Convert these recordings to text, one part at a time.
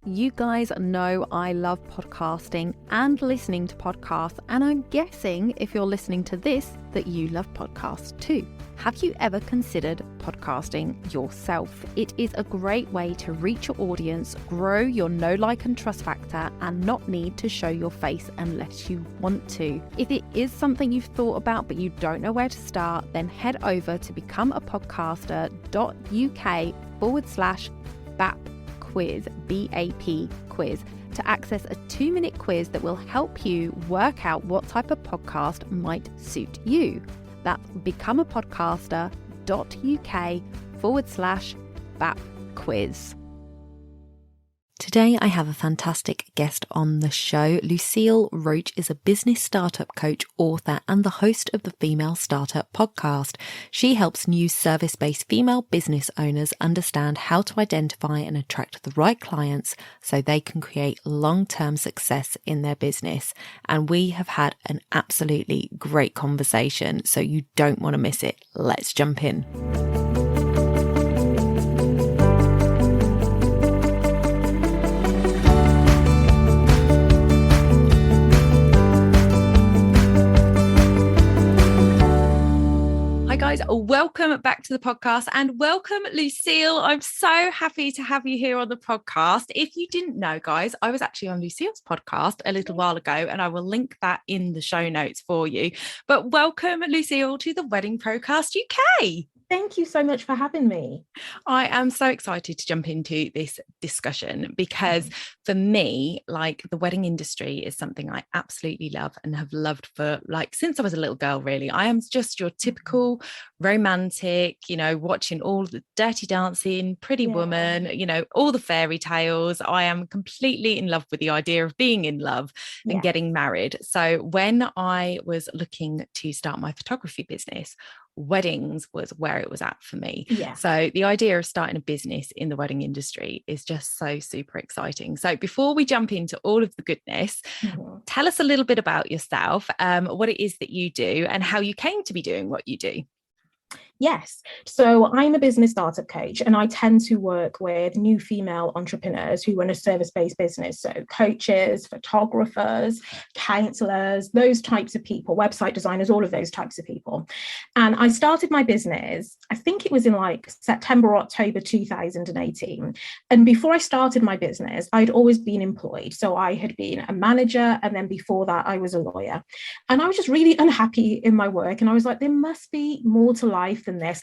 You guys know I love podcasting and listening to podcasts, and I'm guessing if you're listening to this that you love podcasts too. Have you ever considered podcasting yourself? It is a great way to reach your audience, grow your know, like and trust factor, and not need to show your face unless you want to. If it is something you've thought about but you don't know where to start, then head over to becomeapodcaster.uk/BAP quiz, BAP quiz, to access a 2-minute quiz that will help you work out what type of podcast might suit you. That's becomeapodcaster.uk/BAP quiz. Today I have a fantastic guest on the show. Lucille Roache is a business startup coach, author, and the host of the Female Startup podcast. She helps new service-based female business owners understand how to identify and attract the right clients so they can create long-term success in their business. And we have had an absolutely great conversation, so you don't want to miss it. Let's jump in. Guys, welcome back to the podcast and welcome Lucille. I'm so happy to have you here on the podcast. If you didn't know, guys, I was actually on Lucille's podcast a little while ago and I will link that in the show notes for you. But welcome Lucille to the Wedding Procast UK. Thank you so much for having me. I am so excited to jump into this discussion because for me, like, the wedding industry is something I absolutely love and have loved for since I was a little girl, really. I am just your typical romantic, watching all the Dirty Dancing, Pretty Woman, all the fairy tales. I am completely in love with the idea of being in love and getting married. So when I was looking to start my photography business, weddings was where it was at for me. So the idea of starting a business in the wedding industry is just so super exciting. So before we jump into all of the goodness, tell us a little bit about yourself, what it is that you do and how you came to be doing what you do. Yes. So I'm a business startup coach and I tend to work with new female entrepreneurs who run a service-based business. So coaches, photographers, counselors, those types of people, website designers, all of those types of people. And I started my business, I think it was in September or October 2018. And before I started my business, I'd always been employed. So I had been a manager. And then before that, I was a lawyer. And I was just really unhappy in my work. And I was like, there must be more to life than this.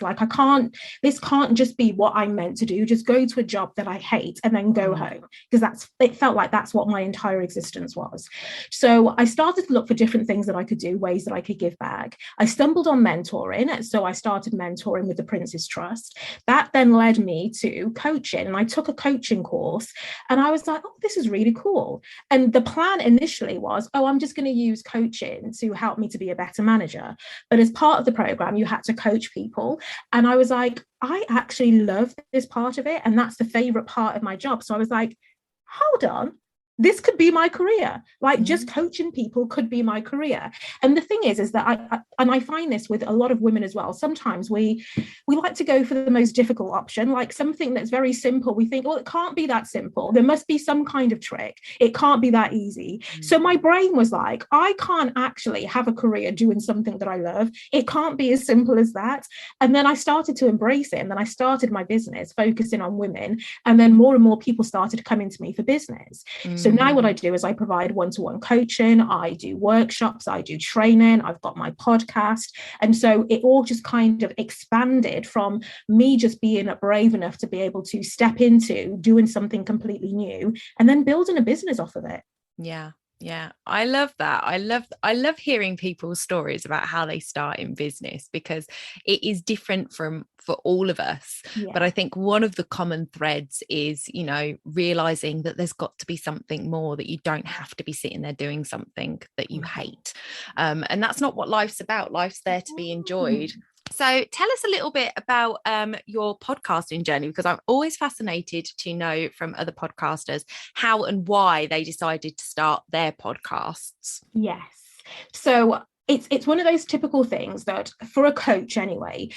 This can't just be what I'm meant to do, just go to a job that I hate and then go home, because it felt like that's what my entire existence was. So I started to look for different things that I could do, ways that I could give back. I stumbled on mentoring. So I started mentoring with the Prince's Trust. That then led me to coaching, and I took a coaching course and I was like, oh, this is really cool. And the plan initially was, I'm just going to use coaching to help me to be a better manager. But as part of the program, you had to coach people. And I was like, I actually love this part of it. And that's the favorite part of my job. So I was like, hold on. This could be my career. Just coaching people could be my career. And the thing is that I find this with a lot of women as well. Sometimes we like to go for the most difficult option, like something that's very simple. We think, well, it can't be that simple. There must be some kind of trick. It can't be that easy. So my brain was like, I can't actually have a career doing something that I love. It can't be as simple as that. And then I started to embrace it. And then I started my business focusing on women. And then more and more people started coming to me for business. So now what I do is I provide one-to-one coaching, I do workshops, I do training, I've got my podcast. And so it all just kind of expanded from me just being brave enough to be able to step into doing something completely new and then building a business off of it. Yeah, I love that. I love hearing people's stories about how they start in business, because it is different for all of us. But I think one of the common threads is, realizing that there's got to be something more, that you don't have to be sitting there doing something that you hate. And that's not what life's about. Life's there to be enjoyed. So tell us a little bit about your podcasting journey, because I'm always fascinated to know from other podcasters how and why they decided to start their podcasts. Yes. So it's one of those typical things that for a coach anyway,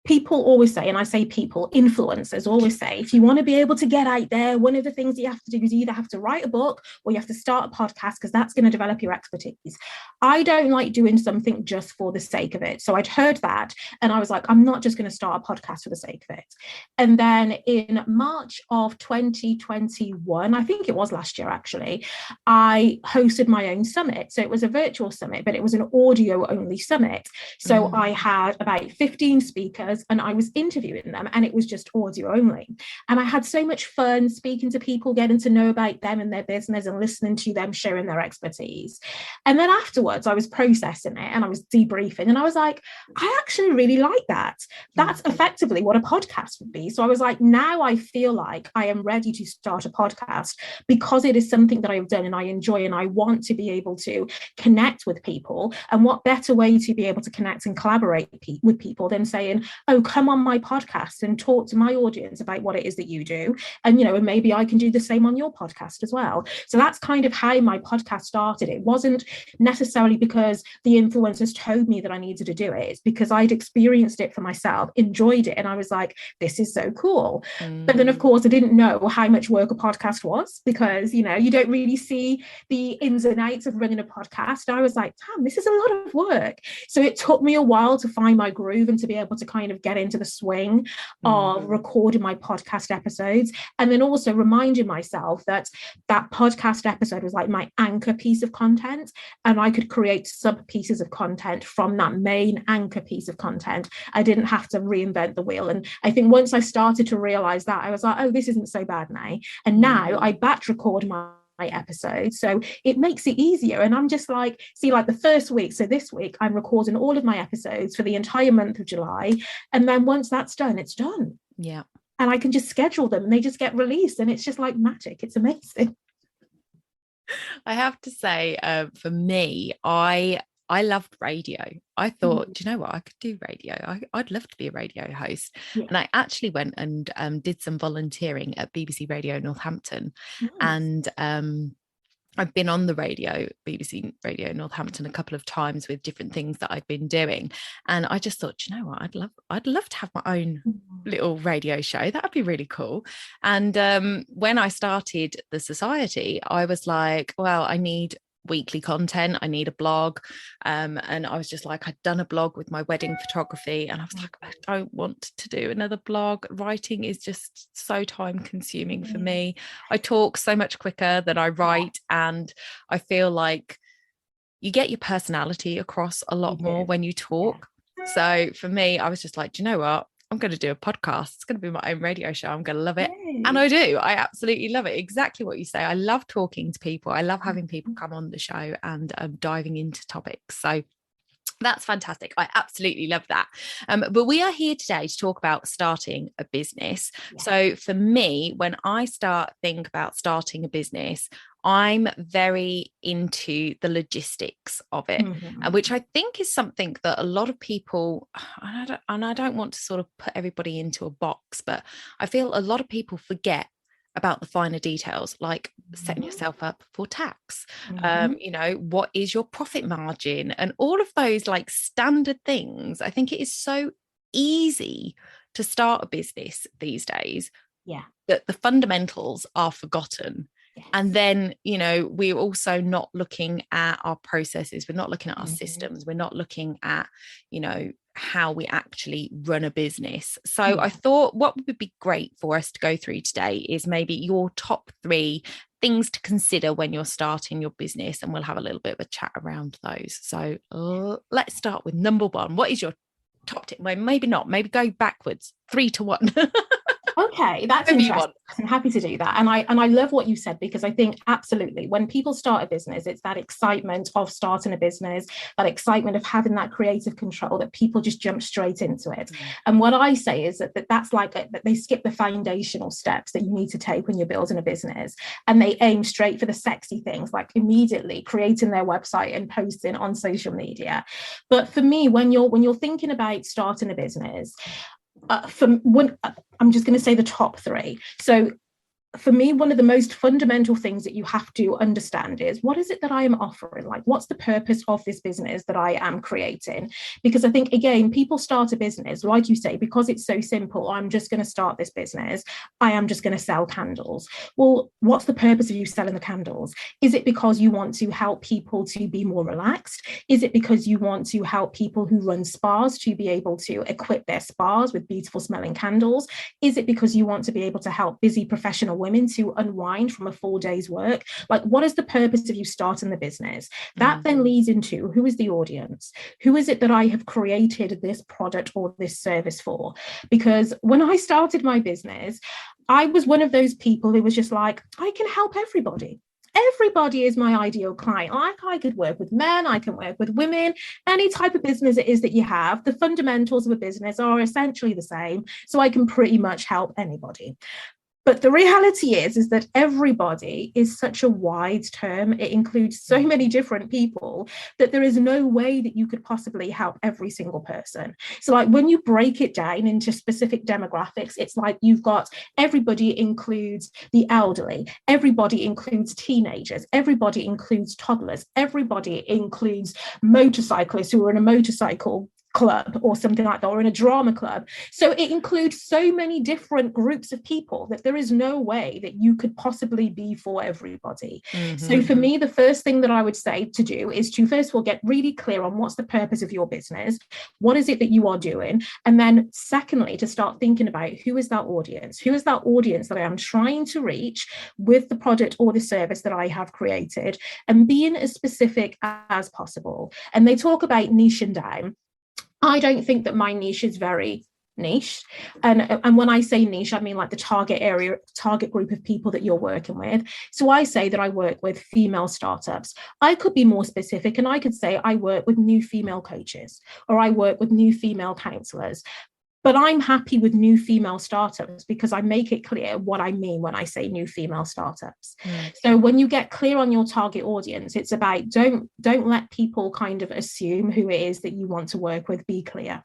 people always say, and I say people, influencers always say, if you want to be able to get out there, one of the things you have to do is you either have to write a book or you have to start a podcast, because that's going to develop your expertise. I don't like doing something just for the sake of it. So I'd heard that and I was like, I'm not just going to start a podcast for the sake of it. And then in March of 2021, I think it was last year actually, I hosted my own summit. So it was a virtual summit, but it was an audio only summit. So I had about 15 speakers and I was interviewing them, and it was just audio only. And I had so much fun speaking to people, getting to know about them and their business and listening to them sharing their expertise. And then afterwards, I was processing it and I was debriefing, and I was like, I actually really like that. That's effectively what a podcast would be. So I was like, now I feel like I am ready to start a podcast because it is something that I've done and I enjoy, and I want to be able to connect with people. And what better way to be able to connect and collaborate with people than saying, oh, come on my podcast and talk to my audience about what it is that you do. And, you know, and maybe I can do the same on your podcast as well. So that's kind of how my podcast started. It wasn't necessarily because the influencers told me that I needed to do it. It's because I'd experienced it for myself, enjoyed it. And I was like, this is so cool. But then, of course, I didn't know how much work a podcast was, because, you know, you don't really see the ins and outs of running a podcast. And I was like, damn, this is a lot of work. So it took me a while to find my groove and to be able to kind of get into the swing of recording my podcast episodes, and then also reminding myself that that podcast episode was like my anchor piece of content, and I could create sub pieces of content from that main anchor piece of content. I didn't have to reinvent the wheel. And I think once I started to realize that, I was like, oh, this isn't so bad now. And now I batch record my episode, so it makes it easier. And I'm just like, see, like the first week, so this week I'm recording all of my episodes for the entire month of July, and then once that's done, it's done. Yeah. And I can just schedule them and they just get released, and it's just like magic. It's amazing. I have to say, for me, I loved radio. I thought, do you know what? I could do radio. I'd love to be a radio host. Yeah. And I actually went and did some volunteering at BBC Radio Northampton. Nice. And I've been on the radio, BBC Radio Northampton, a couple of times with different things that I'd been doing. And I just thought, you know what? I'd love to have my own little radio show. That would be really cool. And when I started the society, I was like, well, I need weekly content, I need a blog, and I was just like, I'd done a blog with my wedding photography, and I was like, I don't want to do another blog. Writing is just so time consuming for me. I talk so much quicker than I write, and I feel like you get your personality across a lot more when you talk. So for me, I was just like, do you know what? I'm going to do a podcast. It's going to be my own radio show. I'm going to love it. And I do. I absolutely love it. Exactly what you say. I love talking to people. I love having people come on the show and diving into topics. So that's fantastic. I absolutely love that. But we are here today to talk about starting a business. Yeah. So for me, when I think about starting a business, I'm very into the logistics of it, which I think is something that a lot of people, and I don't want to sort of put everybody into a box, but I feel a lot of people forget about the finer details, like setting yourself up for tax, you know, what is your profit margin, and all of those like standard things. I think it is so easy to start a business these days, that the fundamentals are forgotten. Yes. And then, you know, we're also not looking at our processes. We're not looking at our systems. We're not looking at, you know, how we actually run a business. So I thought what would be great for us to go through today is maybe your top 3 things to consider when you're starting your business, and we'll have a little bit of a chat around those. So let's start with number 1. What is your top tip? Well, maybe not, maybe go backwards, 3 to 1. Okay, that's interesting. I'm happy to do that. And I love what you said, because I think absolutely when people start a business, it's that excitement of starting a business, that excitement of having that creative control, that people just jump straight into it. And what I say is that's like that they skip the foundational steps that you need to take when you're building a business, and they aim straight for the sexy things, like immediately creating their website and posting on social media. But for me, when you're thinking about starting a business, I'm just going to say the top 3. So for me, one of the most fundamental things that you have to understand is, what is it that I am offering? Like, what's the purpose of this business that I am creating? Because I think, again, people start a business, like you say, because it's so simple. I'm just going to start this business. I am just going to sell candles. Well, what's the purpose of you selling the candles? Is it because you want to help people to be more relaxed? Is it because you want to help people who run spas to be able to equip their spas with beautiful smelling candles? Is it because you want to be able to help busy professional women to unwind from a full day's work? Like, what is the purpose of you starting the business? That then leads into, who is the audience? Who is it that I have created this product or this service for? Because when I started my business, I was one of those people who was just like, I can help everybody. Everybody is my ideal client. Like, I could work with men, I can work with women, any type of business it is that you have. The fundamentals of a business are essentially the same. So I can pretty much help anybody. But the reality is that everybody is such a wide term. It includes so many different people that there is no way that you could possibly help every single person. So like, when you break it down into specific demographics, it's like you've got, everybody includes the elderly, everybody includes teenagers, everybody includes toddlers, everybody includes motorcyclists who are in a motorcycle club or something like that, or in a drama club. So it includes so many different groups of people that there is no way that you could possibly be for everybody. So for me, the first thing that I would say to do is to, first of all, get really clear on what's the purpose of your business. What is it that you are doing? And then secondly, to start thinking about, who is that audience? Who is that audience that I am trying to reach with the product or the service that I have created, and being as specific as possible. And they talk about niching down. I don't think that my niche is very niche. And when I say niche, I mean like the target area, target group of people that you're working with. So I say that I work with female startups. I could be more specific and I could say I work with new female coaches, or I work with new female counselors. But I'm happy with new female startups because I make it clear what I mean when I say new female startups. So when you get clear on your target audience, it's about, don't let people kind of assume who it is that you want to work with. Be clear.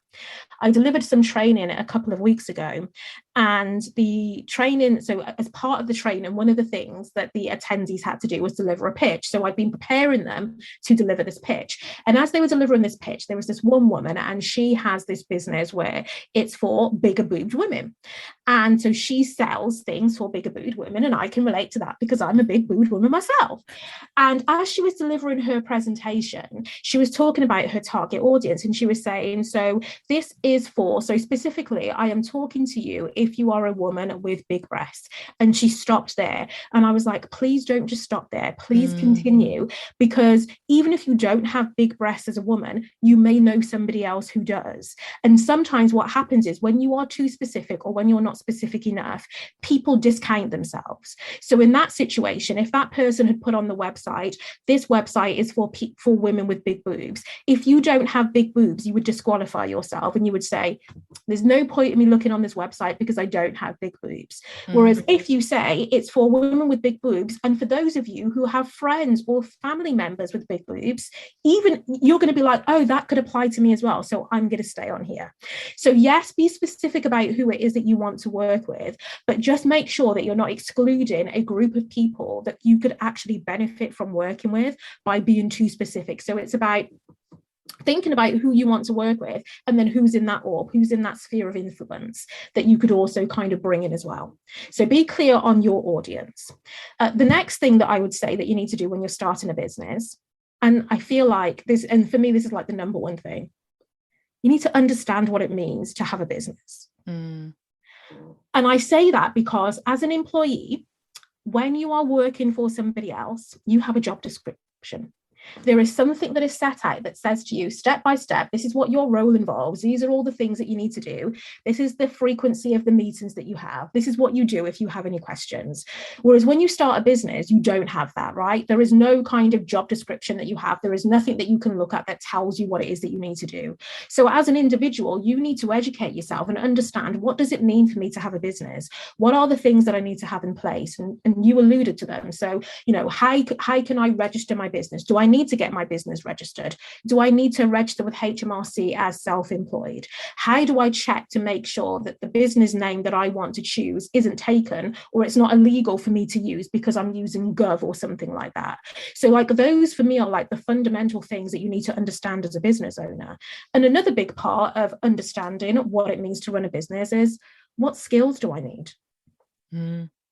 I delivered some training a couple of weeks ago, and the training, so as part of the training, one of the things that the attendees had to do was deliver a pitch. So I'd been preparing them to deliver this pitch. And as they were delivering this pitch, there was this one woman, and she has this business where it's for bigger boobed women. And so she sells things for bigger boobed women, and I can relate to that because I'm a big boobed woman myself. And as she was delivering her presentation, she was talking about her target audience, and she was saying, so this is for, so specifically, I am talking to you if you are a woman with big breasts. And she stopped there. And I was like, please don't just stop there. Please continue, because even if you don't have big breasts as a woman, you may know somebody else who does. And sometimes what happens is, when you are too specific or when you're not specific enough, people discount themselves. So in that situation, if that person had put on the website, this website is for women with big boobs, if you don't have big boobs, you would disqualify yourself and you would say, there's no point in me looking on this website because I don't have big boobs. Whereas if you say it's for women with big boobs, and for those of you who have friends or family members with big boobs, even you're going to be like, oh, that could apply to me as well, so I'm going to stay on here. So yes, be specific about who it is that you want to work with, but just make sure that you're not excluding a group of people that you could actually benefit from working with by being too specific. So it's about thinking about who you want to work with, and then who's in that orb, who's in that sphere of influence that you could also kind of bring in as well. So be clear on your audience. The next thing that I would say that you need to do when you're starting a business, and I feel like this, and for me, this is like the number one thing, you need to understand what it means to have a business. And I say that because as an employee, when you are working for somebody else, you have a job description. There is something that is set out that says to you, step by step, this is what your role involves. These are all the things that you need to do. This is the frequency of the meetings that you have. This is what you do if you have any questions. Whereas when you start a business, you don't have that, right? There is no kind of job description that you have. There is nothing that you can look at that tells you what it is that you need to do. So as an individual, you need to educate yourself and understand, what does it mean for me to have a business? What are the things that I need to have in place? And you alluded to them. So, how can I register my business? Do I need need to get my business registered? Do I need to register with HMRC as self-employed? How do I check to make sure that the business name that I want to choose isn't taken, or it's not illegal for me to use because I'm using Gov or something like that? So like those for me are like the fundamental things that you need to understand as a business owner. And another big part of understanding what it means to run a business is, what skills do I need?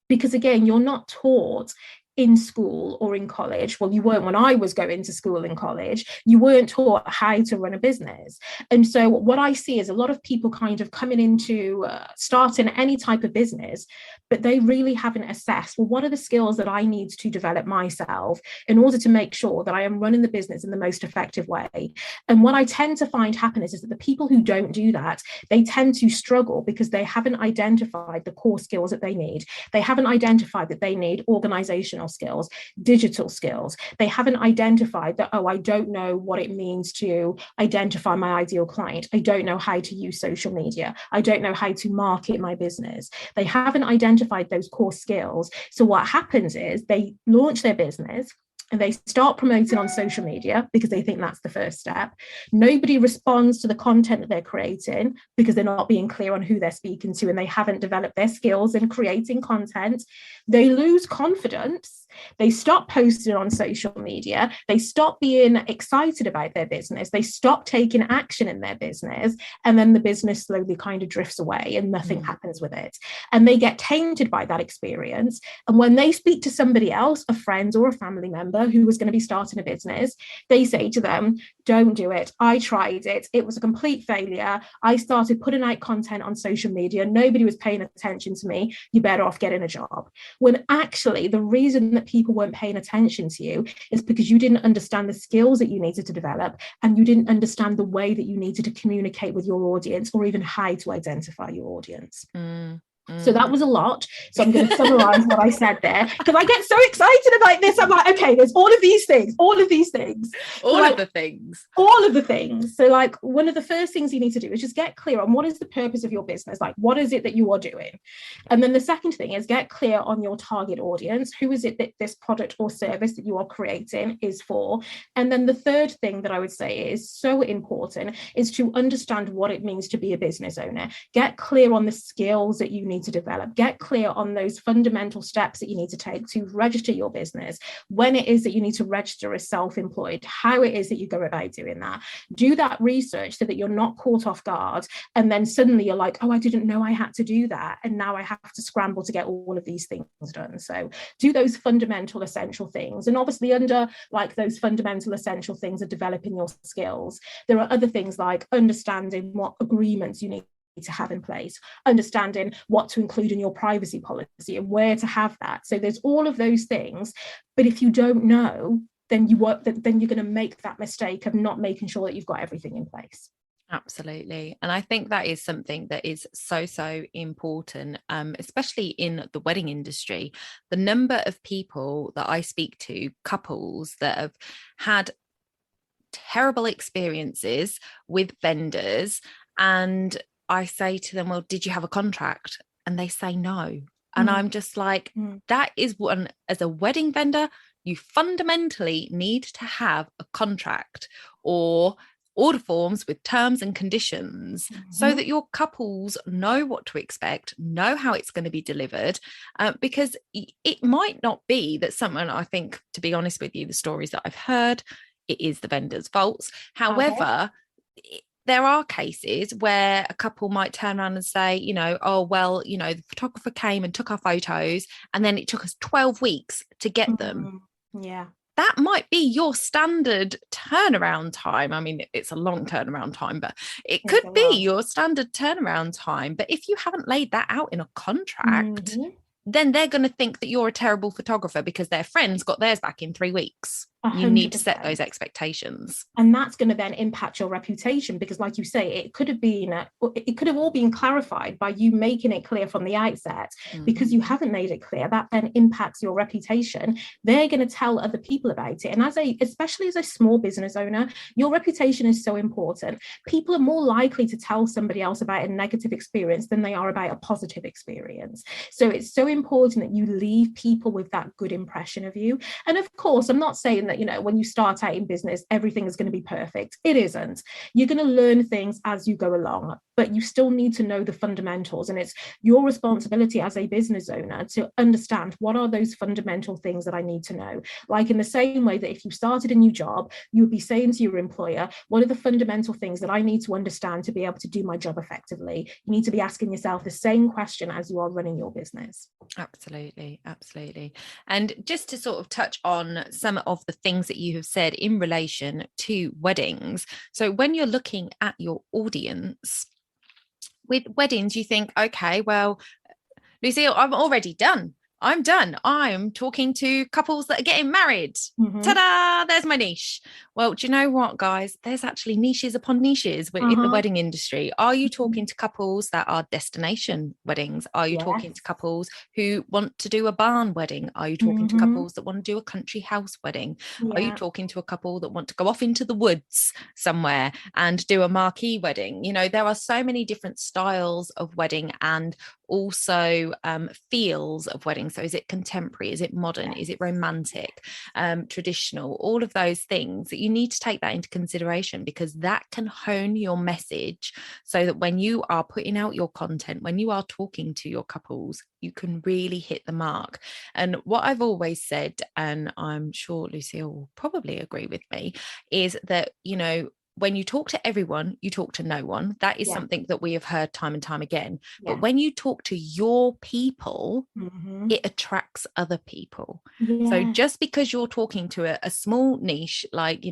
Because again, you're not taught in school or in college. Well, you weren't when I was going to school and college. You weren't taught how to run a business. And so what I see is a lot of people kind of coming into starting any type of business, but they really haven't assessed, well, what are the skills that I need to develop myself in order to make sure that I am running the business in the most effective way? And what I tend to find happen is that the people who don't do that, they tend to struggle because they haven't identified the core skills that they need. They haven't identified that they need organizational skills, digital skills. They haven't identified that, oh, I don't know what it means to identify my ideal client. I don't know how to use social media. I don't know how to market my business. They haven't identified those core skills. So what happens is they launch their business and they start promoting on social media because they think that's the first step. Nobody responds to the content that they're creating because they're not being clear on who they're speaking to, and they haven't developed their skills in creating content. They lose confidence. They stop posting on social media. They stop being excited about their business. They stop taking action in their business. And then the business slowly kind of drifts away and nothing happens with it. And they get tainted by that experience. And when they speak to somebody else, a friend or a family member who was going to be starting a business, they say to them, don't do it. I tried it. It was a complete failure. I started putting out content on social media. Nobody was paying attention to me. You're better off getting a job. When actually the reason that people weren't paying attention to you is because you didn't understand the skills that you needed to develop, and you didn't understand the way that you needed to communicate with your audience, or even how to identify your audience. So that was a lot. So I'm going to summarize what I said there, because I get so excited about this. I'm like, okay, there's all of the things. All of the things. So like one of the first things you need to do is just get clear on what is the purpose of your business. Like, what is it that you are doing? And then the second thing is get clear on your target audience. Who is it that this product or service that you are creating is for? And then the third thing that I would say is so important is to understand what it means to be a business owner. Get clear on the skills that you need to develop. Get clear on those fundamental steps that you need to take to register your business, when it is that you need to register as self-employed, how it is that you go about doing that. Do that research so that you're not caught off guard, and then suddenly you're like, oh, I didn't know I had to do that, and now I have to scramble to get all of these things done. So do those fundamental essential things, and obviously under like those fundamental essential things of developing your skills, there are other things like understanding what agreements you need to have in place, understanding what to include in your privacy policy and where to have that. So there's all of those things, but if you don't know, then you're going to make that mistake of not making sure that you've got everything in place. Absolutely. And I think that is something that is so important, especially in the wedding industry. The number of people that I speak to, couples that have had terrible experiences with vendors, and I say to them, well, did you have a contract? And they say no. And I'm just like, that is one, as a wedding vendor, you fundamentally need to have a contract or order forms with terms and conditions so that your couples know what to expect, know how it's going to be delivered, because it might not be that someone, I think, to be honest with you, the stories that I've heard, it is the vendor's faults. However, there are cases where a couple might turn around and say, you know, oh, well, you know, the photographer came and took our photos and then it took us 12 weeks to get them. Yeah. That might be your standard turnaround time. I mean, it's a long turnaround time, but it could be your standard turnaround time. But if you haven't laid that out in a contract, then they're going to think that you're a terrible photographer because their friends got theirs back in 3 weeks. 100%. You need to set those expectations. And that's going to then impact your reputation, because like you say, it could have all been clarified by you making it clear from the outset. Because you haven't made it clear, that then impacts your reputation. They're going to tell other people about it. And especially as a small business owner, your reputation is so important. People are more likely to tell somebody else about a negative experience than they are about a positive experience. So it's so important that you leave people with that good impression of you. And of course, I'm not saying that that, when you start out in business, everything is going to be perfect. It isn't. You're going to learn things as you go along, but you still need to know the fundamentals. And it's your responsibility as a business owner to understand what are those fundamental things that I need to know. Like in the same way that if you started a new job, you would be saying to your employer, what are the fundamental things that I need to understand to be able to do my job effectively? You need to be asking yourself the same question as you are running your business. Absolutely, absolutely. And just to sort of touch on some of the things that you have said in relation to weddings. So when you're looking at your audience with weddings, you think, okay, well, Lucille, I'm already done. I'm done. I'm talking to couples that are getting married. Ta-da! There's my niche. Well, do you know what, guys? There's actually niches upon niches in the wedding industry. Are you talking to couples that are destination weddings? Are you talking to couples who want to do a barn wedding? Are you talking to couples that want to do a country house wedding? Are you talking to a couple that want to go off into the woods somewhere and do a marquee wedding? There are so many different styles of wedding and also feels of wedding. So is it contemporary? Is it modern? Is it romantic? Traditional? All of those things that you need to take that into consideration, because that can hone your message so that when you are putting out your content, when you are talking to your couples, you can really hit the mark. And what I've always said, and I'm sure Lucille will probably agree with me, is that, when you talk to everyone, you talk to no one. That is something that we have heard time and time again. But when you talk to your people, it attracts other people. So just because you're talking to a small niche, like,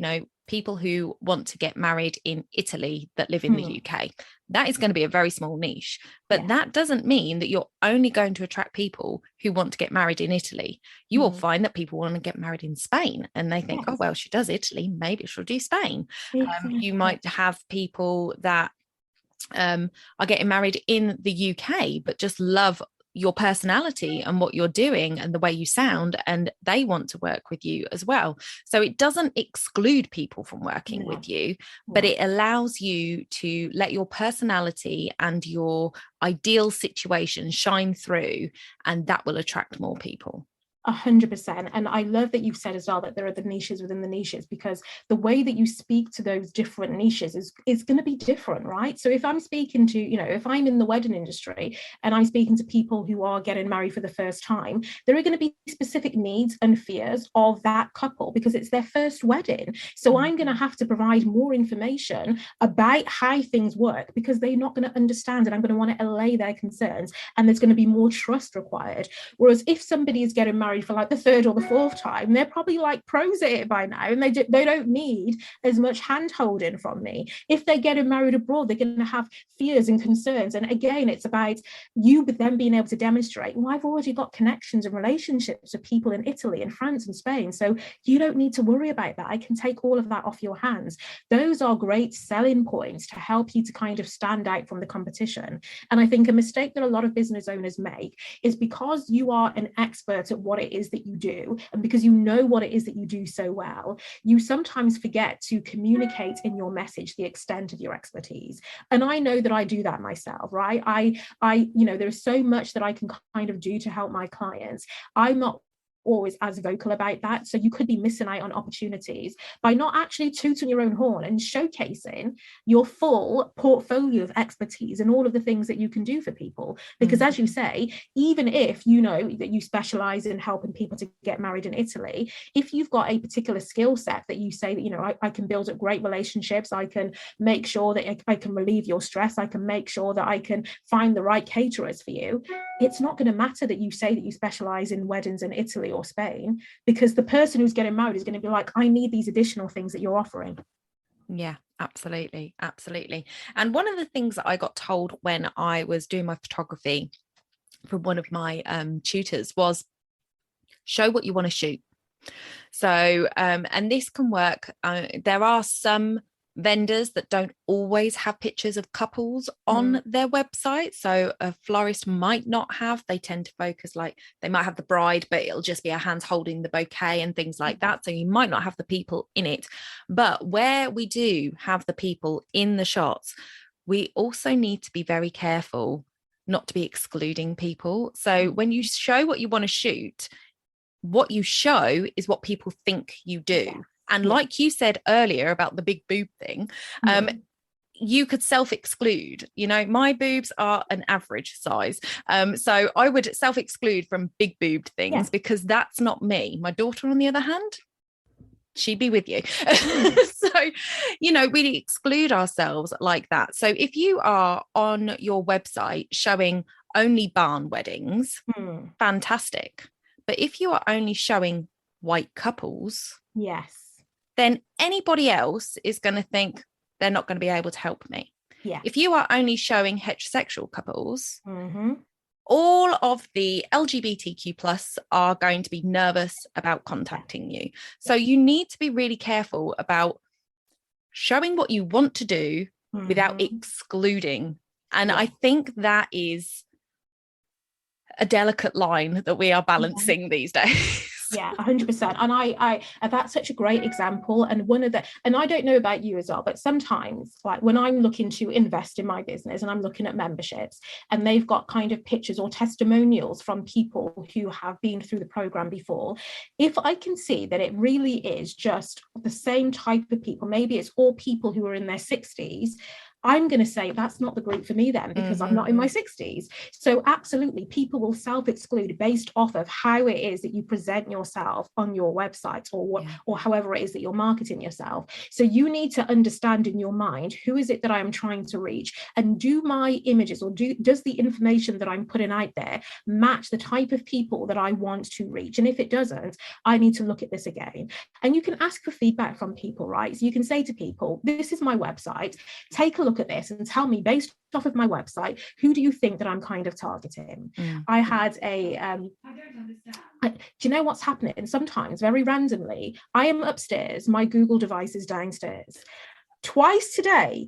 people who want to get married in Italy that live in the UK, that is going to be a very small niche. But that doesn't mean that you're only going to attract people who want to get married in Italy. You will find that people want to get married in Spain and they think, oh, well, she does Italy, maybe she'll do Spain. You might have people that are getting married in the UK, but just love your personality and what you're doing and the way you sound, and they want to work with you as well. So it doesn't exclude people from working with you, but it allows you to let your personality and your ideal situation shine through, and that will attract more people. 100%. And I love that you've said as well that there are the niches within the niches, because the way that you speak to those different niches is going to be different, right? So if I'm speaking to, if I'm in the wedding industry and I'm speaking to people who are getting married for the first time, there are going to be specific needs and fears of that couple because it's their first wedding. So I'm going to have to provide more information about how things work, because they're not going to understand, and I'm going to want to allay their concerns, and there's going to be more trust required. Whereas if somebody is getting married for like the third or the fourth time, they're probably like pros at it by now, and they don't need as much hand holding from me. If they're getting married abroad, they're going to have fears and concerns, and again, it's about you then being able to demonstrate, well, I've already got connections and relationships with people in Italy and France and Spain, so you don't need to worry about that. I can take all of that off your hands. Those are great selling points to help you to kind of stand out from the competition. And I think a mistake that a lot of business owners make is, because you are an expert at what it is that you do, and because you know what it is that you do so well, you sometimes forget to communicate in your message the extent of your expertise. And I know that I do that myself, right? There's so much that I can kind of do to help my clients. I'm not always as vocal about that. So you could be missing out on opportunities by not actually tooting your own horn and showcasing your full portfolio of expertise and all of the things that you can do for people. Because as you say, even if you know that you specialize in helping people to get married in Italy, if you've got a particular skill set that you say that, I can build up great relationships, I can make sure that I can relieve your stress, I can make sure that I can find the right caterers for you, it's not going to matter that you say that you specialize in weddings in Italy or Spain, because the person who's getting married is going to be like, I need these additional things that you're offering. Yeah, absolutely. And one of the things that I got told when I was doing my photography from one of my tutors was, show what you want to shoot. So and this can work. There are some vendors that don't always have pictures of couples on their website. So a florist might not have, they tend to focus, like they might have the bride, but it'll just be our hands holding the bouquet and things like that. So you might not have the people in it. But where we do have the people in the shots, we also need to be very careful not to be excluding people. So when you show what you want to shoot, what you show is what people think you do. Yeah. And like you said earlier about the big boob thing, you could self-exclude. You know, my boobs are an average size. So I would self-exclude from big boobed things because that's not me. My daughter, on the other hand, she'd be with you. So, you know, we exclude ourselves like that. So if you are on your website showing only barn weddings, fantastic. But if you are only showing white couples, then anybody else is going to think they're not going to be able to help me. If you are only showing heterosexual couples, all of the LGBTQ plus are going to be nervous about contacting you. So you need to be really careful about showing what you want to do without excluding. And I think that is a delicate line that we are balancing these days. 100%. And I that's such a great example. And one of the, and I don't know about you as well, but sometimes, like when I'm looking to invest in my business and I'm looking at memberships and they've got kind of pictures or testimonials from people who have been through the program before, if I can see that it really is just the same type of people, maybe it's all people who are in their 60s, I'm going to say that's not the group for me then, because I'm not in my 60s. So absolutely, people will self-exclude based off of how it is that you present yourself on your website or what, or however it is that you're marketing yourself. So you need to understand in your mind, who is it that I'm trying to reach? And do my images or does the information that I'm putting out there match the type of people that I want to reach? And if it doesn't, I need to look at this again. And you can ask for feedback from people, right? So you can say to people, this is my website, take a look at this and tell me based off of my website, who do you think that I'm kind of targeting? I had a do you know what's happening? Sometimes very randomly, I am upstairs, my Google device is downstairs. Twice today,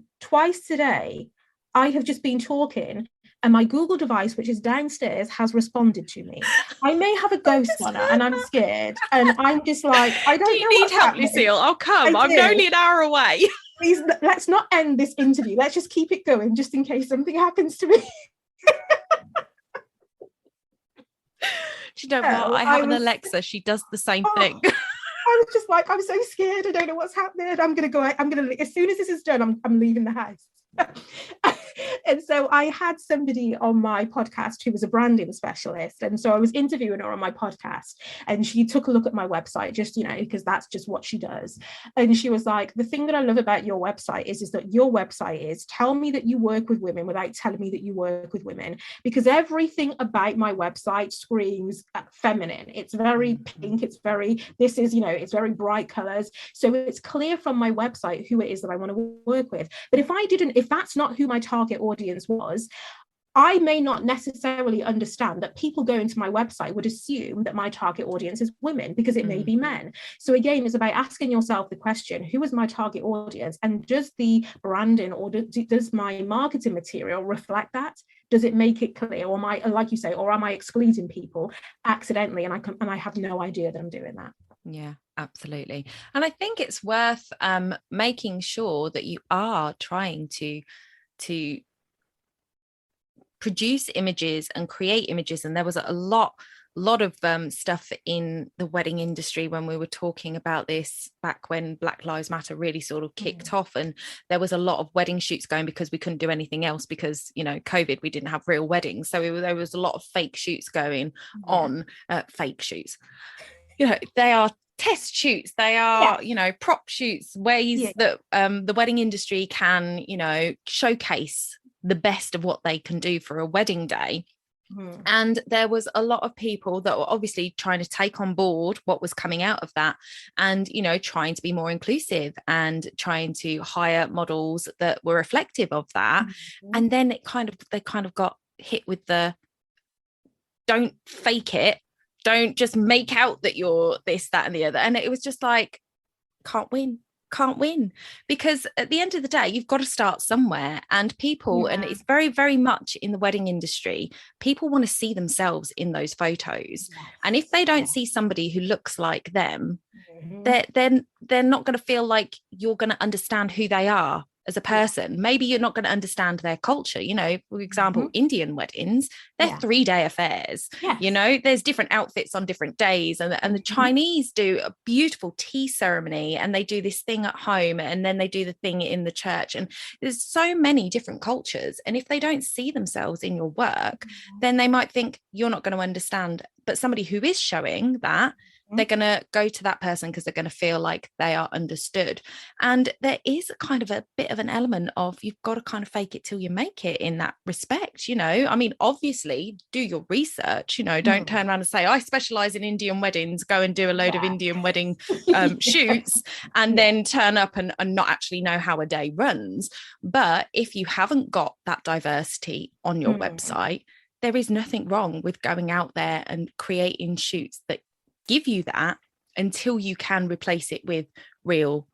I have just been talking and my Google device, which is downstairs, has responded to me. I may have a ghost on it and I'm scared. And I'm just like, I don't know. Do you need help, Lucille? I'll come. I'm only an hour away. Please, let's not end this interview. Let's just keep it going just in case something happens to me. Do you know what? I have an Alexa. She does the same thing. I was just like, I'm so scared. I don't know what's happening. I'm going to go. As soon as this is done, I'm leaving the house. And so I had somebody on my podcast who was a branding specialist, and so I was interviewing her on my podcast, and she took a look at my website, just, you know, because that's just what she does. And she was like, the thing that I love about your website is that your website is, tell me that you work with women without telling me that you work with women, because everything about my website screams feminine. It's very pink, it's very, this is, you know, it's very bright colors, so it's clear from my website who it is that I want to work with. But if that's not who my target audience was, I may not necessarily understand that people going to my website would assume that my target audience is women, because it may be men. So again, it's about asking yourself the question, who is my target audience? And does the branding or does my marketing material reflect that? Does it make it clear? Or am I, like you say, or am I excluding people accidentally and I have no idea that I'm doing that? Yeah, absolutely. And I think it's worth making sure that you are trying to produce images and create images. And there was a lot of stuff in the wedding industry when we were talking about this back when Black Lives Matter really sort of kicked off, and there was a lot of wedding shoots going because we couldn't do anything else because, you know, COVID, we didn't have real weddings, so there was a lot of fake shoots going on. Fake shoots, you know, they are test shoots, they are you know, prop shoots, ways that the wedding industry can, you know, showcase the best of what they can do for a wedding day. And there was a lot of people that were obviously trying to take on board what was coming out of that, and, you know, trying to be more inclusive and trying to hire models that were reflective of that. And then they kind of got hit with the, don't fake it, don't just make out that you're this, that and the other. And it was just like, can't win, because at the end of the day, you've got to start somewhere. And people, and it's very, very much in the wedding industry, people want to see themselves in those photos. And if they don't see somebody who looks like them, they're not going to feel like you're going to understand who they are as a person. Maybe you're not going to understand their culture. You know, for example, Indian weddings, they're 3-day affairs. You know, there's different outfits on different days. And the Chinese do a beautiful tea ceremony, and they do this thing at home, and then they do the thing in the church. And there's so many different cultures. And if they don't see themselves in your work, then they might think you're not going to understand. But somebody who is showing that, they're going to go to that person because they're going to feel like they are understood. And there is kind of a bit of an element of, you've got to kind of fake it till you make it in that respect. You know, I mean, obviously do your research, you know, don't turn around and say, I specialize in Indian weddings, go and do a load of Indian wedding shoots, and then turn up and not actually know how a day runs. But if you haven't got that diversity on your website, there is nothing wrong with going out there and creating shoots that give you that, until you can replace it with real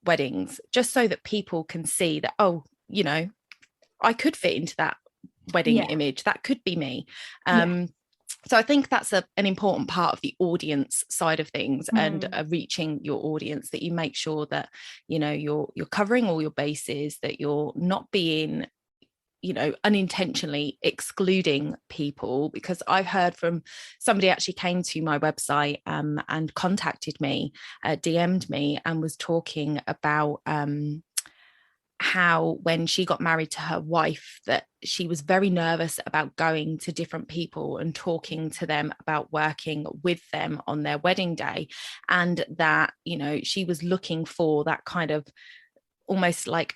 weddings, just so that people can see that, oh, you know, I could fit into that wedding image, that could be me. So I think that's an important part of the audience side of things, and reaching your audience, that you make sure that, you know, you're covering all your bases, that you're not being, you know, unintentionally excluding people. Because I've heard from somebody actually came to my website and contacted me, DM'd me, and was talking about how when she got married to her wife, that she was very nervous about going to different people and talking to them about working with them on their wedding day, and that, you know, she was looking for that kind of almost like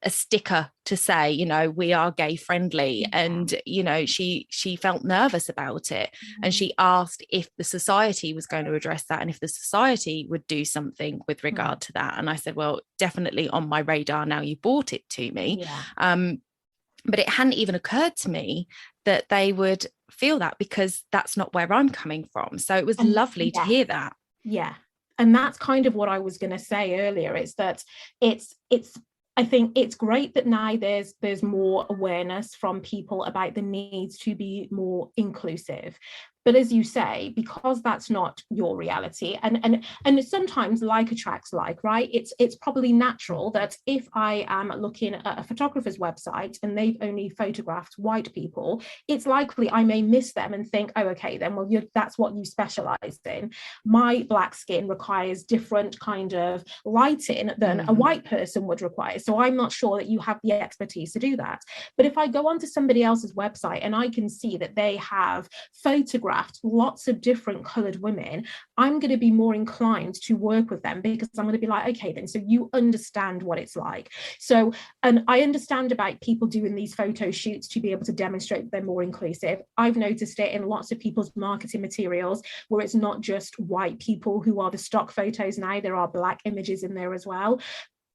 a sticker to say, you know, we are gay friendly. And, you know, she felt nervous about it. And she asked if the society was going to address that, and if the society would do something with regard to that. And I said, well, definitely on my radar now you brought it to me. But it hadn't even occurred to me that they would feel that, because that's not where I'm coming from. So it was lovely to hear that. And that's kind of what I was going to say earlier, is that it's I think it's great that now there's more awareness from people about the needs to be more inclusive. But as you say, because that's not your reality, and sometimes like attracts like, right? It's probably natural that if I am looking at a photographer's website and they've only photographed white people, it's likely I may miss them and think, oh, okay, then, well, that's what you specialize in. My black skin requires different kind of lighting than a white person would require. So I'm not sure that you have the expertise to do that. But if I go onto somebody else's website and I can see that they have photographed lots of different colored women, I'm going to be more inclined to work with them, because I'm going to be like, okay, then, so you understand what it's like. So, and I understand about people doing these photo shoots to be able to demonstrate that they're more inclusive. I've noticed it in lots of people's marketing materials, where it's not just white people who are the stock photos now, there are black images in there as well.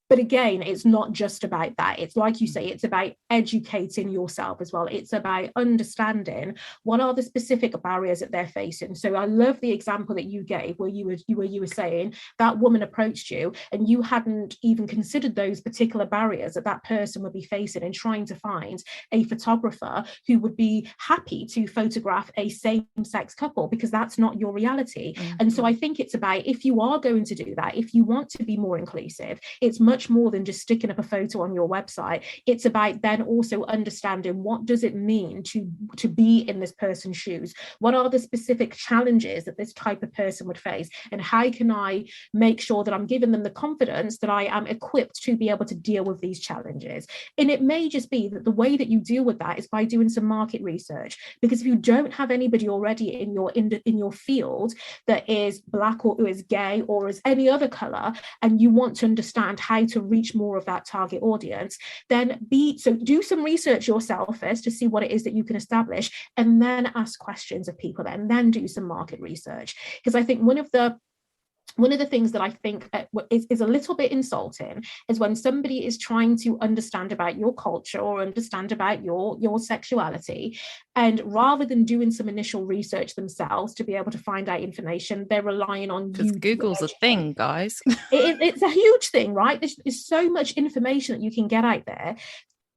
But again, it's not just about that. It's like you say, it's about educating yourself as well. It's about understanding what are the specific barriers that they're facing. So I love the example that you gave, where you were saying that woman approached you and you hadn't even considered those particular barriers that person would be facing, and trying to find a photographer who would be happy to photograph a same-sex couple, because that's not your reality. And so I think it's about, if you are going to do that, if you want to be more inclusive, it's much more than just sticking up a photo on your website. It's about then also understanding, what does it mean to be in this person's shoes? What are the specific challenges that this type of person would face? And how can I make sure that I'm giving them the confidence that I am equipped to be able to deal with these challenges? And it may just be that the way that you deal with that is by doing some market research, because if you don't have anybody already in your field that is black, or who is gay, or is any other color, and you want to understand how to reach more of that target audience, then do some research yourself first to see what it is that you can establish, and then ask questions of people, and then do some market research. Because I think one of the things that I think is a little bit insulting is when somebody is trying to understand about your culture or understand about your sexuality, and rather than doing some initial research themselves to be able to find out information, they're relying on you. Because Google's a thing, guys. It's a huge thing, right? There's so much information that you can get out there.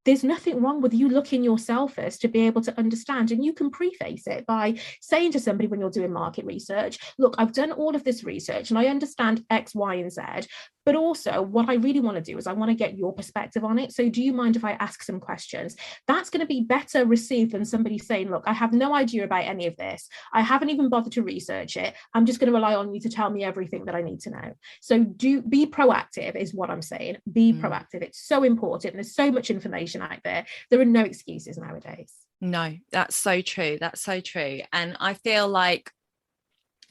There's nothing wrong with you looking yourself first to be able to understand. And you can preface it by saying to somebody when you're doing market research, look, I've done all of this research and I understand X, Y, and Z, But also what I really want to do is I want to get your perspective on it. So do you mind if I ask some questions? That's going to be better received than somebody saying, look, I have no idea about any of this. I haven't even bothered to research it. I'm just going to rely on you to tell me everything that I need to know. So be proactive is what I'm saying. Be proactive. It's so important. There's so much information out there. There are no excuses nowadays. No, that's so true. That's so true. And I feel like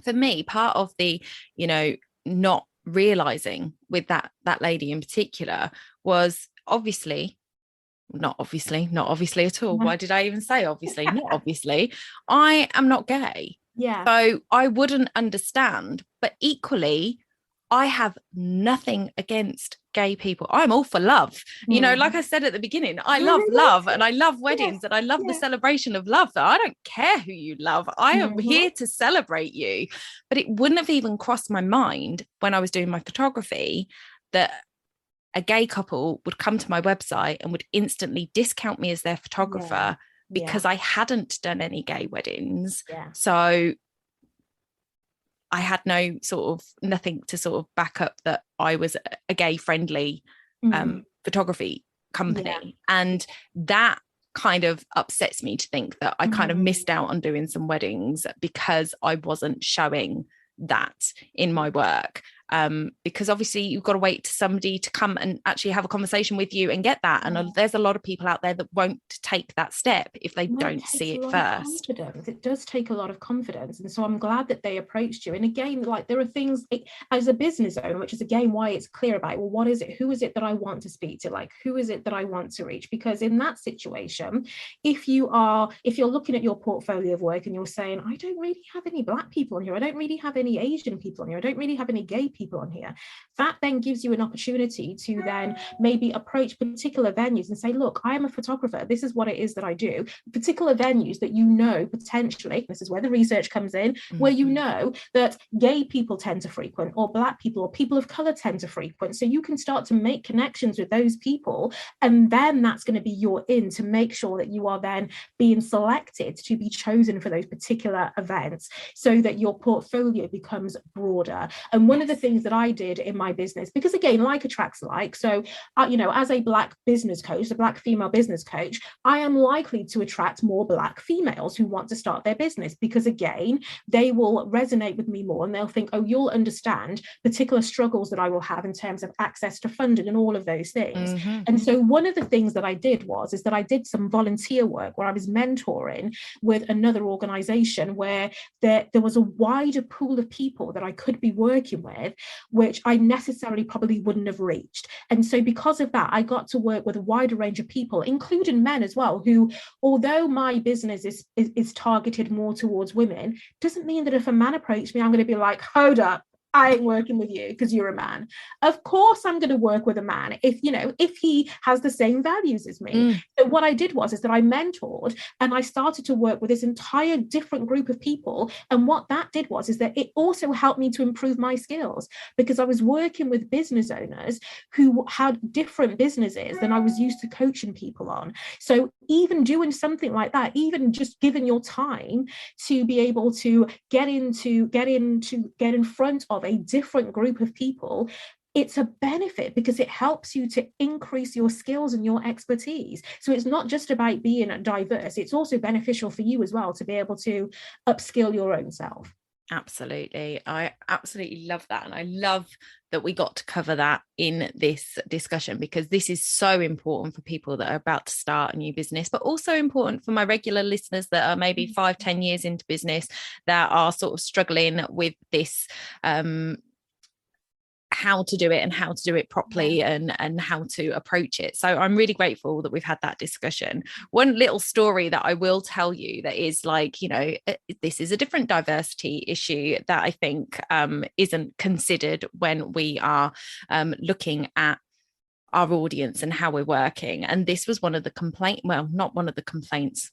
for me, part of the, not realizing with that lady in particular was not obviously at all. Why did I even say obviously? Not obviously. I am not gay. Yeah. So I wouldn't understand. But equally, I have nothing against gay people. I'm all for love. Like I said at the beginning, I love love and I love weddings and I love the celebration of love. That I don't care who you love. I am here to celebrate you. But it wouldn't have even crossed my mind when I was doing my photography that a gay couple would come to my website and would instantly discount me as their photographer because I hadn't done any gay weddings. So I had nothing to sort of back up that I was a gay friendly photography company. And that kind of upsets me to think that I kind of missed out on doing some weddings because I wasn't showing that in my work. Because obviously you've got to wait to somebody to come and actually have a conversation with you and get that. And there's a lot of people out there that won't take that step if they don't see it first. It does take a lot of confidence. And so I'm glad that they approached you. And again, like there are things as a business owner, which is again why it's clear about, well, what is it? Who is it that I want to speak to? Like, who is it that I want to reach? Because in that situation, if you're looking at your portfolio of work and you're saying, I don't really have any Black people on here, I don't really have any Asian people on here, I don't really have any gay people on here, that then gives you an opportunity to then maybe approach particular venues and say, look, I am a photographer, this is what it is that I do. Particular venues that potentially, this is where the research comes in, where that gay people tend to frequent, or Black people or people of color tend to frequent. So you can start to make connections with those people, and then that's going to be your in to make sure that you are then being selected to be chosen for those particular events, so that your portfolio becomes broader. And one of the things that I did in my business, because again, like attracts like, so as a Black business coach, a Black female business coach, I am likely to attract more Black females who want to start their business, because again, they will resonate with me more and they'll think, oh, you'll understand particular struggles that I will have in terms of access to funding and all of those things. And so one of the things that I did is that I did some volunteer work where I was mentoring with another organization where there was a wider pool of people that I could be working with, which I necessarily probably wouldn't have reached. And so because of that, I got to work with a wider range of people, including men as well, who, although my business is targeted more towards women, doesn't mean that if a man approaches me, I'm going to be like, hold up, I ain't working with you because you're a man. Of course I'm going to work with a man if he has the same values as me. So what I did is that I mentored and I started to work with this entire different group of people. And what that did is that it also helped me to improve my skills, because I was working with business owners who had different businesses than I was used to coaching people on. So even doing something like that, even just giving your time to be able to get in front of a different group of people, it's a benefit because it helps you to increase your skills and your expertise. So it's not just about being diverse, it's also beneficial for you as well to be able to upskill your own self. Absolutely. I absolutely love that. And I love that we got to cover that in this discussion, because this is so important for people that are about to start a new business, but also important for my regular listeners that are maybe 5-10 years into business, that are sort of struggling with this, how to do it and how to do it properly and how to approach it. So I'm really grateful that we've had that discussion. One little story that I will tell you that is like, this is a different diversity issue that I think isn't considered when we are looking at our audience and how we're working. And this was one of the not one of the complaints.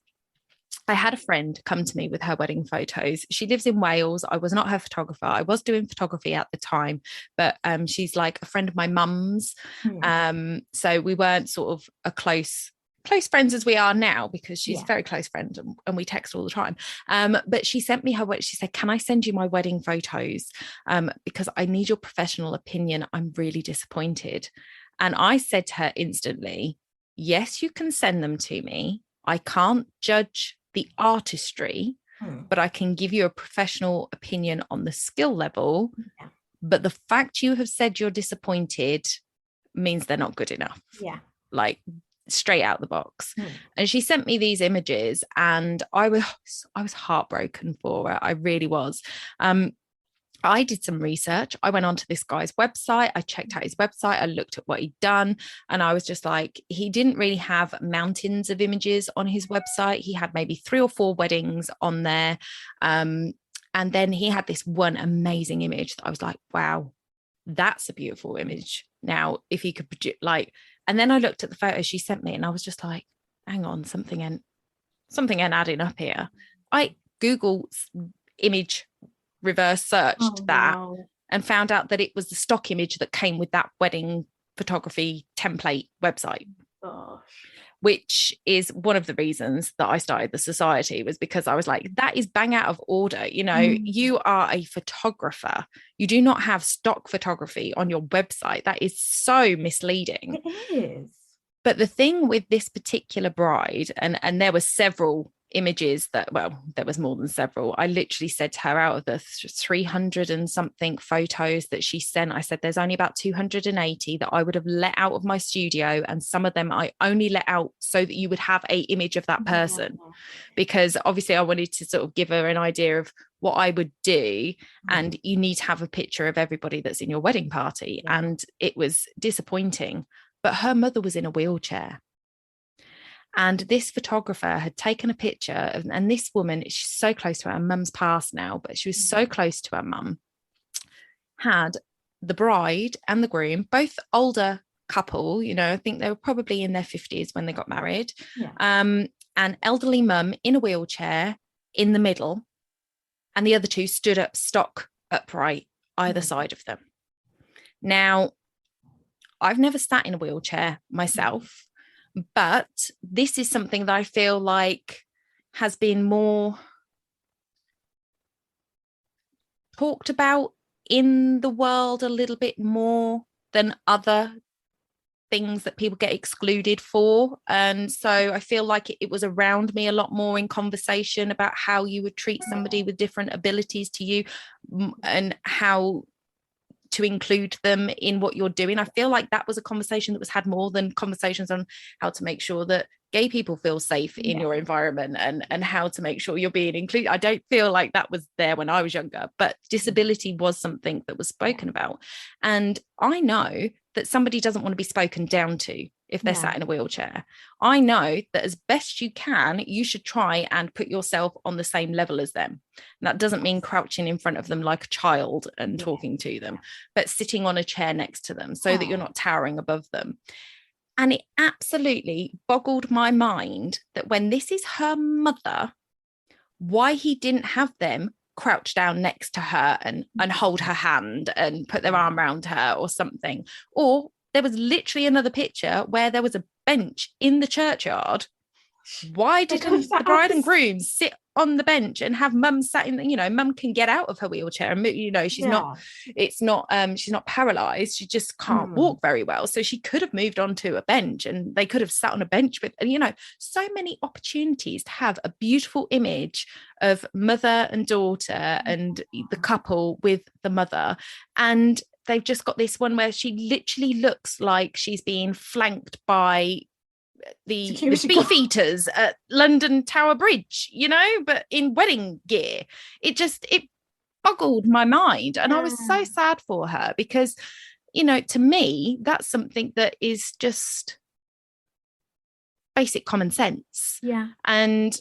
I had a friend come to me with her wedding photos. She lives in Wales. I was not her photographer. I was doing photography at the time, but she's like a friend of my mum's. So we weren't sort of a close close friends as we are now, because she's Yeah. a very close friend and we text all the time. But she sent me she said, can I send you my wedding photos? Because I need your professional opinion. I'm really disappointed. And I said to her instantly, yes, you can send them to me. I can't judge the artistry, but I can give you a professional opinion on the skill level. Yeah. But the fact you have said you're disappointed means they're not good enough. Yeah. Like straight out the box. And she sent me these images and I was heartbroken for her. I really was. I did some research. I went onto this guy's website. I checked out his website. I looked at what he'd done. And I was just like, he didn't really have mountains of images on his website. He had maybe 3 or 4 weddings on there. And then he had this one amazing image that I was like, wow, that's a beautiful image. Now, if he could produce and then I looked at the photos she sent me and I was just like, hang on, something ain't adding up here. I Google image reverse searched and found out that it was the stock image that came with that wedding photography template website. Gosh. Which is one of the reasons that I started the society, was because I was like, that is bang out of order. You are a photographer. You do not have stock photography on your website. That is so misleading. It is. But the thing with this particular bride, and there were several images there was more than several. I literally said to her, out of the 300 and something photos that she sent, I said there's only about 280 that I would have let out of my studio, and some of them I only let out so that you would have a image of that person, because obviously I wanted to sort of give her an idea of what I would do, and you need to have a picture of everybody that's in your wedding party. And it was disappointing, but her mother was in a wheelchair. And this photographer had taken a picture of, and this woman, she's so close to her mum's passed now, but she was so close to her mum, had the bride and the groom, both older couple, I think they were probably in their 50s when they got married, an elderly mum in a wheelchair in the middle, and the other 2 stood up stock upright either side of them. Now, I've never sat in a wheelchair myself, but this is something that I feel like has been more talked about in the world a little bit more than other things that people get excluded for. And so I feel like it was around me a lot more in conversation about how you would treat somebody with different abilities to you, and how to include them in what you're doing. I feel like that was a conversation that was had more than conversations on how to make sure that gay people feel safe in your environment, and how to make sure you're being included. I don't feel like that was there when I was younger, but disability was something that was spoken about. And I know that somebody doesn't want to be spoken down to if they're sat in a wheelchair. I know that as best you can, you should try and put yourself on the same level as them. And that doesn't mean crouching in front of them like a child and talking to them, but sitting on a chair next to them so that you're not towering above them. And it absolutely boggled my mind that when this is her mother, why he didn't have them crouch down next to her and hold her hand and put their arm around her or something. Or there was literally another picture where there was a bench in the churchyard. Why didn't the bride and groom sit on the bench and have mum sat in, mum can get out of her wheelchair and, she's not paralyzed. She just can't walk very well. So she could have moved onto a bench and they could have sat on a bench with, so many opportunities to have a beautiful image of mother and daughter and the couple with the mother. And they've just got this one where she literally looks like she's being flanked by the beefeaters at London Tower Bridge, but in wedding gear. It boggled my mind, and I was so sad for her, because to me that's something that is just basic common sense. And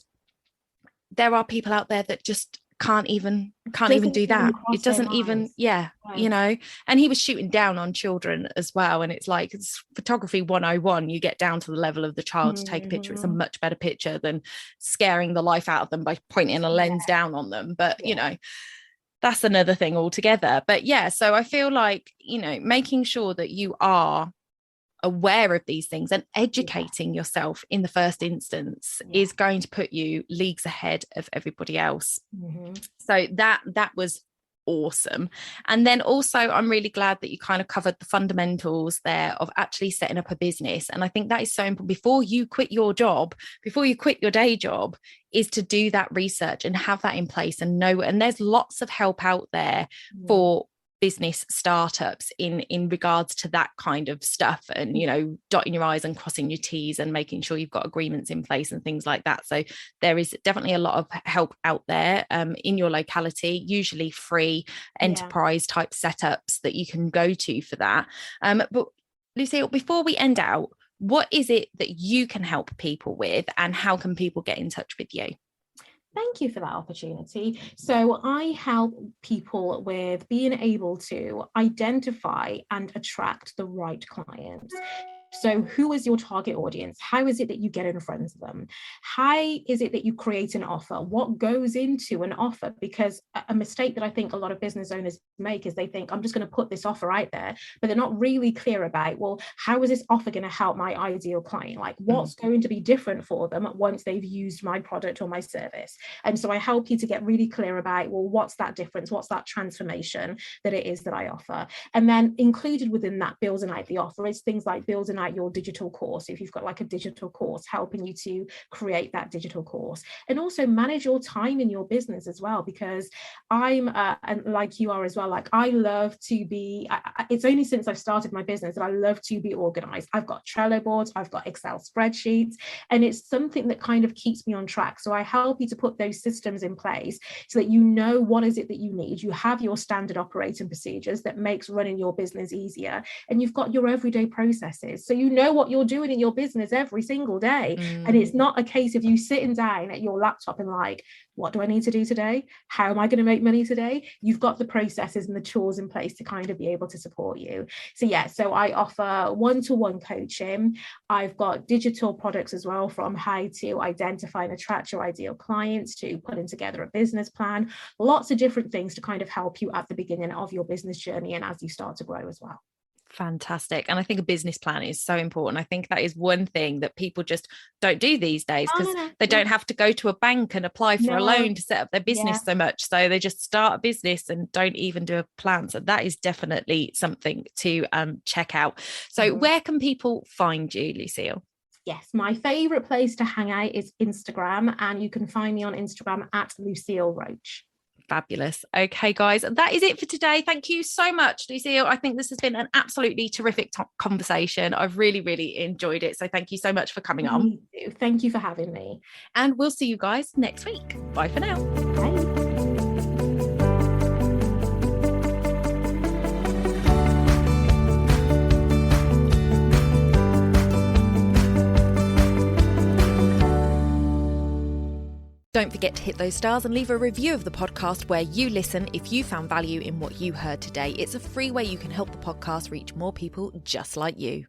there are people out there that just can't even do that. It doesn't even and he was shooting down on children as well, and it's like, it's photography 101. You get down to the level of the child to take a picture. It's a much better picture than scaring the life out of them by pointing a lens down on them, but that's another thing altogether. But so I feel like making sure that you are aware of these things and educating yourself in the first instance is going to put you leagues ahead of everybody else. So that was awesome. And then also I'm really glad that you kind of covered the fundamentals there of actually setting up a business. And I think that is so important before you quit your job, before you quit your day job, is to do that research and have that in place and know. And there's lots of help out there for business startups in regards to that kind of stuff, and dotting your I's and crossing your T's and making sure you've got agreements in place and things like that. So there is definitely a lot of help out there in your locality, usually free enterprise type setups that you can go to for that. But Lucille, before we end out, what is it that you can help people with, and how can people get in touch with you? Thank you for that opportunity. So I help people with being able to identify and attract the right clients. So who is your target audience? How is it that you get in front of them? How is it that you create an offer? What goes into an offer? Because a mistake that I think a lot of business owners make is they think, I'm just going to put this offer out there, but they're not really clear about, well, how is this offer going to help my ideal client? Like, what's going to be different for them once they've used my product or my service? And so I help you to get really clear about, well, what's that difference? What's that transformation that it is that I offer? And then included within that building out the offer is things like building out your digital course. If you've got like a digital course, helping you to create that digital course, and also manage your time in your business as well, because I'm and like you are as well, like I love to be, it's only since I've started my business that I love to be organized. I've got Trello boards, I've got Excel spreadsheets, and it's something that kind of keeps me on track. So I help you to put those systems in place so that you know what is it that you need. You have your standard operating procedures that makes running your business easier, and you've got your everyday processes. So you know what you're doing in your business every single day. And it's not a case of you sitting down at your laptop and like, what do I need to do today? How am I going to make money today? You've got the processes and the tools in place to kind of be able to support you. So I offer one-to-one coaching. I've got digital products as well, from how to identify and attract your ideal clients to putting together a business plan, lots of different things to kind of help you at the beginning of your business journey and as you start to grow as well. Fantastic. And I think a business plan is so important. I think that is one thing that people just don't do these days, because they don't have to go to a bank and apply for a loan to set up their business so much. So they just start a business and don't even do a plan. So that is definitely something to check out. So where can people find you, Lucille? Yes, my favorite place to hang out is Instagram, and you can find me on Instagram at Lucille Roache. Fabulous. Okay, guys, that is it for today. Thank you so much, Lucille. I think this has been an absolutely terrific conversation. I've really, really enjoyed it. So thank you so much for coming on. Thank you for having me. And we'll see you guys next week. Bye for now. Bye. Don't forget to hit those stars and leave a review of the podcast where you listen if you found value in what you heard today. It's a free way you can help the podcast reach more people just like you.